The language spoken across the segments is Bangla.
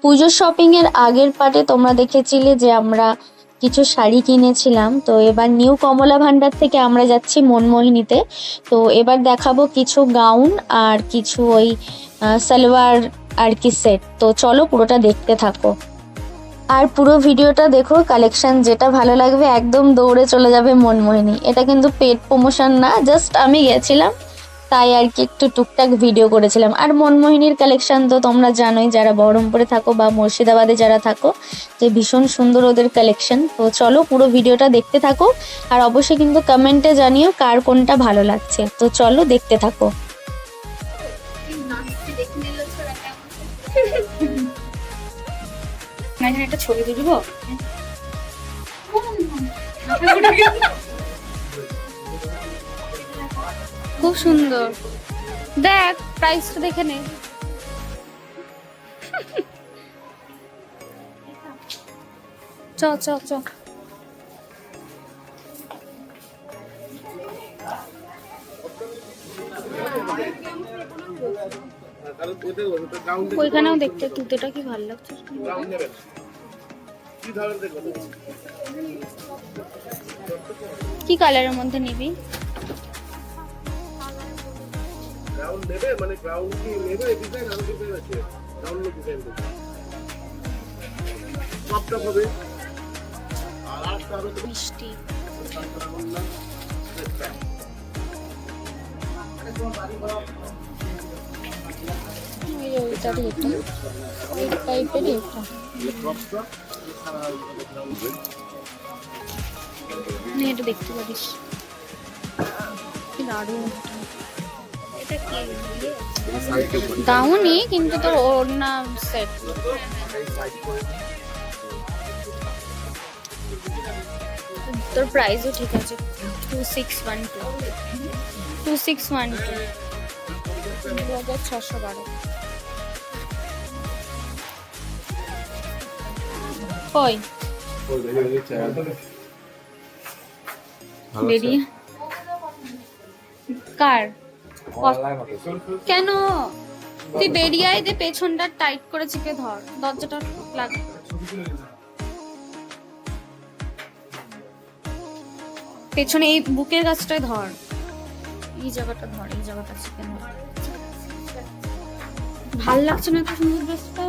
পুজো শপিং এর আগের পার্টে তোমরা দেখেছিলে যে আমরা কিছু শাড়ি কিনেছিলাম। তো এবার নিউ কমলা ভান্ডার থেকে আমরা যাচ্ছি মনমোহিনীতে। তো এবার দেখাবো কিছু গাউন আর কিছু ওই সালোয়ার আর কি সেট। তো চলো পুরোটা দেখতে থাকো আর পুরো ভিডিওটা দেখো। কালেকশন যেটা ভালো লাগবে একদম দৌড়ে চলে যাবে মনমোহিনী। এটা কিন্তু পেড প্রমোশন না, জাস্ট আমি গেছিলাম তাই আর কি একটু টুকটাক ভিডিও করেছিলাম। আর মনমোহিনীর কালেকশন তো তোমরা জানোই, যারা বহরমপুরে থাকো বা মুর্শিদাবাদে যারা থাকো, যে ভীষণ সুন্দর ওদের কালেকশন। তো চলো পুরো ভিডিওটা দেখতে থাকো আর অবশ্যই কিন্তু কমেন্টে জানিও কার কোনটা ভালো লাগছে। তো চলো দেখতে থাকো। একটা ছবি তুলবো। খুব সুন্দর, দেখ প্রাইসটা দেখে নে। চ চ চ। ওইখানেও দেখতে তুতেটা কি ভালো লাগছে। কি কালারের মধ্যে নিবি? গ্রাউন্ড নেবে, মানে গ্রাউন্ড কি নেবে? ডিজাইন আর ডিজাইন আছে, গ্রাউন্ড ডিজাইন দেবে, সবটা হবে। আর আরেকটা হবে মিষ্টি। ওই টাইপের এটা এটা দেখতে পারিস, কি দারুণ। গাউনই কিন্তু তোর ওড়না সেট। তোর প্রাইসও ঠিক আছে, 2612 2612 কই বেরিয়ে কার কেন তুই বেরিয়ে আয়, দে পেছনটা টাইট করে চিপে ধর, দরজাটা লাগ। পেছনে এই বুকের কাছটায় ধর, এই জায়গাটা ধর, এই জায়গাটা চিপে ধর। ভাল লাগছে না তো সুন্দর ড্রেসটা?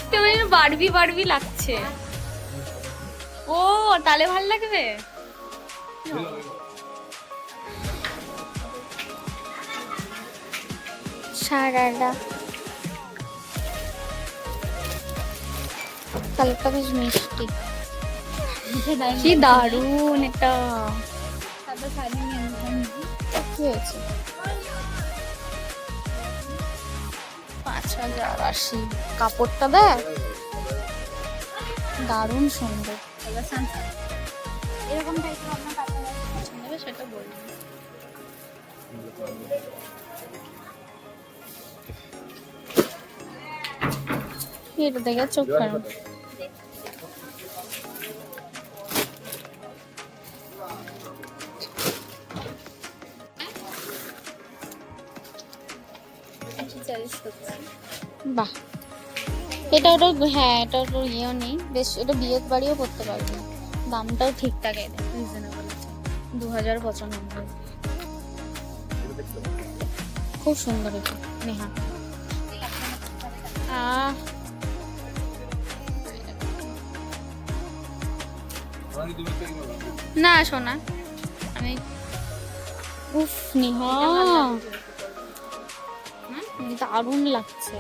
কেমন বারবি বারবি লাগছে। ও তাহলে ভাল লাগবে। সারাটা কালারটা বেশ মিষ্টি, কি দারুন এটা। কি হয়েছে? 5080। কাপড়টা দেখ, দারুণ সুন্দর। এরকম টাইপের আপনার কাপড় পছন্দ হবে সেটা বলুন। এটা দেখে চোখ খারাপ। বাহ, এটা ওটা, হ্যাঁ এটা ওটা ইয়েও নেই বেশ, এটা বিয়ের বাড়িও করতে পারবে। দামটাও ঠিকঠাক, রিজনেবল আছে, 2095। খুব সুন্দর এটা নেহা। না শোনা আমি, উফ নেহা দারুণ লাগছে।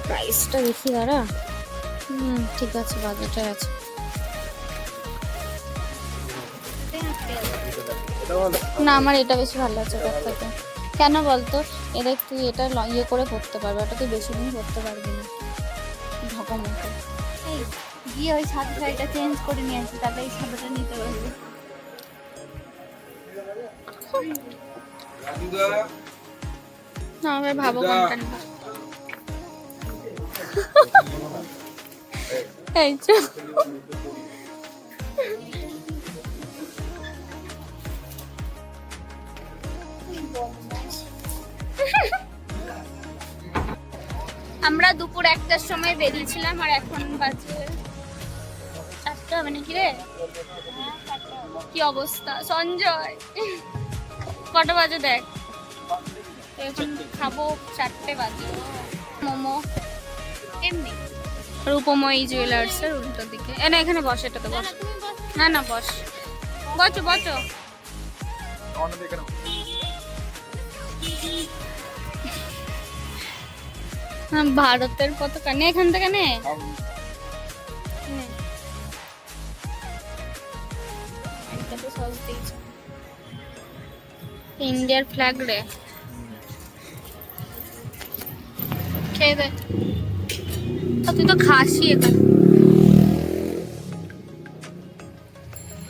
প্রাইসটা দেখি দাঁড়া। ঠিক আছে, বাজেটে আছে। না আমার এটা বেশি ভালো লাগছে তার থেকে। কেন বলতো, এটা তুই এটা ইয়ে করে পড়তে পারবে, এটা তুই বেশি দিন পড়তে পারবি না, ঢকমকে। গিয়ে ওই সাদা শাড়িটা চেঞ্জ করে নিয়ে আসি, তাহলে এই সাদাটা নিতে পারবে। না আমি ভাবো কোনটা নিব। এই আমরা দুপুর 1টার সময় বেরিয়েছিলাম আর এখন বাজে 4টা, মানে কি রে, কি অবস্থা সঞ্জয়, কটা বাজে দেখ, তো এখন খাবো 4টে বাজে মোমো। এমনি রূপময়ী জুয়েলার্স এর উল্টো দিকে, না এখানে বস, এটাতে বস, না না বস, বসো বসো। ভারতের পতাকা নে, এখান থেকে নে। ইন্ডিয়ার ফ্ল্যাগ রে, খেয়ে দে। তুই তো খাসি এটা।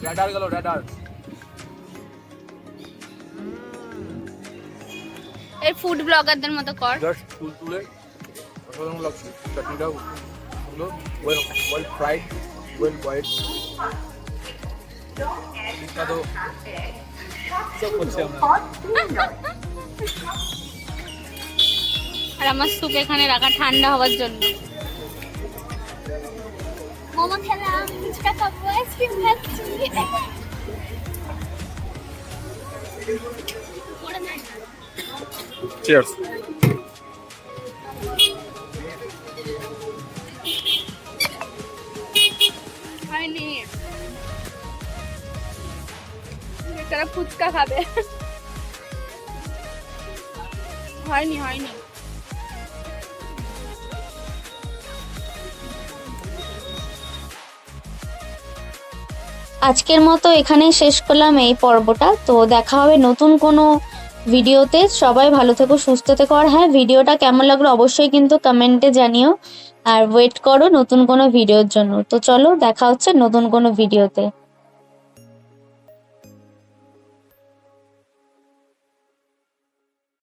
রেডার গেল রেডার। এই ফুড ব্লগারদের মতো কর। জাস্ট তুলে অসাধারণ লাগছে চাটনিটা, হলো well well fried, well boiled. তো সব করছি আমরা। আর আমার স্যুপ এখানে রাখা ঠান্ডা হওয়ার জন্য। মোমো খেলাম, ফুচকা খাবো, আইসক্রিম খাচ্ছি। চিয়ার্স। হয়নি, বেচারা ফুচকা খাবে। হয়নি হয়নি। আজকের মতো এখানেই শেষ করলাম এই পর্বটা। তো দেখা হবে নতুন কোনো ভিডিওতে। সবাই ভালো থেকো, সুস্থ থেকো। আর হ্যাঁ, ভিডিওটা কেমন লাগলো অবশ্যই কিন্তু কমেন্টে জানিও। আর ওয়েট করো নতুন কোনো ভিডিওর জন্য। তো চলো, দেখা হচ্ছে নতুন কোনো ভিডিওতে।